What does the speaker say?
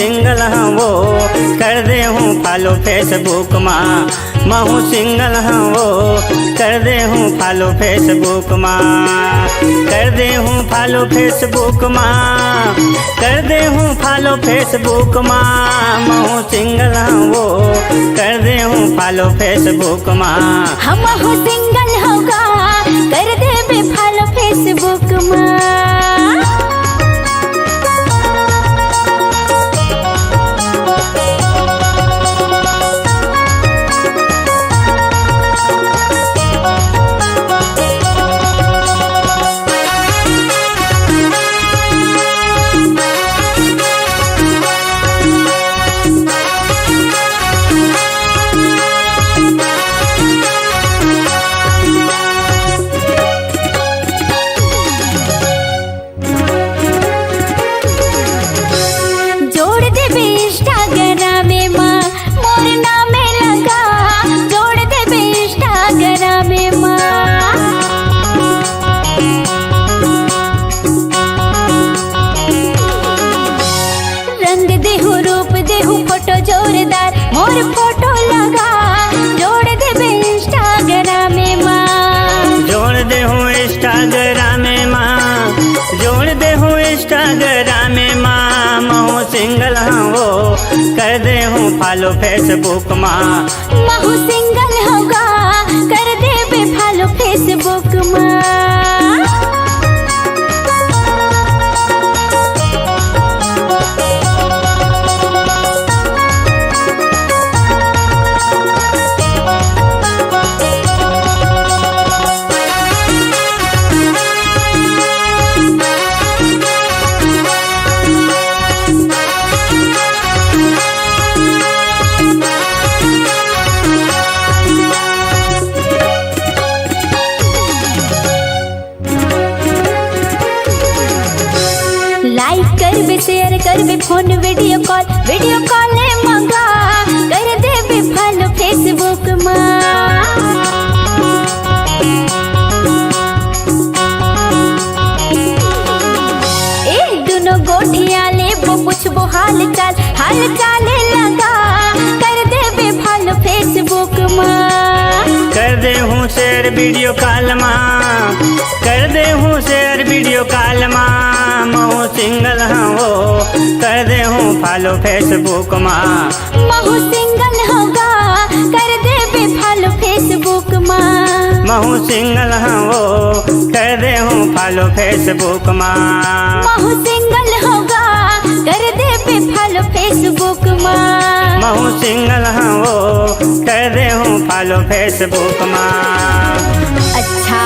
Single हाँ वो कर दे हूँ फॉलो फेसबुक माँ। महू सिंगल हाँ वो कर दे हूँ फॉलो फेसबुक माँ। कर दे हूँ फॉलो फेसबुक माँ। कर दे हूँ फॉलो फेसबुक माँ। महू सिंगल हाँ वो कर दे हूँ फॉलो फेसबुक माँ। हम हो सिंगल होगा कर दे बे फॉलो फेसबुक माँ। मोर फोटो लगा जोड़ दे बे इंस्टाग्राम में माँ। जोड़ दे हूँ इंस्टाग्राम में माँ। जोड़ दे हूँ इंस्टाग्राम में माँ। महू सिंगल हाँ वो कर दे हूँ फॉलो फेसबुक माँ। महू सिंगल होगा कर दे बे फॉलो फेसबुक माँ। लाइक कर बे शेयर कर बे फोन वीडियो कॉल ले मंगा कर दे बे फॉलो फेसबुक माँ। ए दोनों गोठिया ले वो पूछबो हाल चाल लगा कर दे बे फॉलो फेसबुक माँ। कर दे हूँ शेयर वीडियो कॉल माँ। कर दे हूँ शेयर वीडियो कॉल माँ। महू सिंगल हाँ वो कर दे हूँ फॉलो फेसबुक माँ। महू सिंगल होगा कर दे बे फॉलो फेसबुक माँ। महू सिंगल हाँ वो कर दे हूँ फॉलो फेसबुक माँ। महू सिंगल होगा कर दे बे फॉलो फेसबुक माँ। महू सिंगल हाँ वो कर दे हूँ फॉलो फेसबुक माँ। अच्छा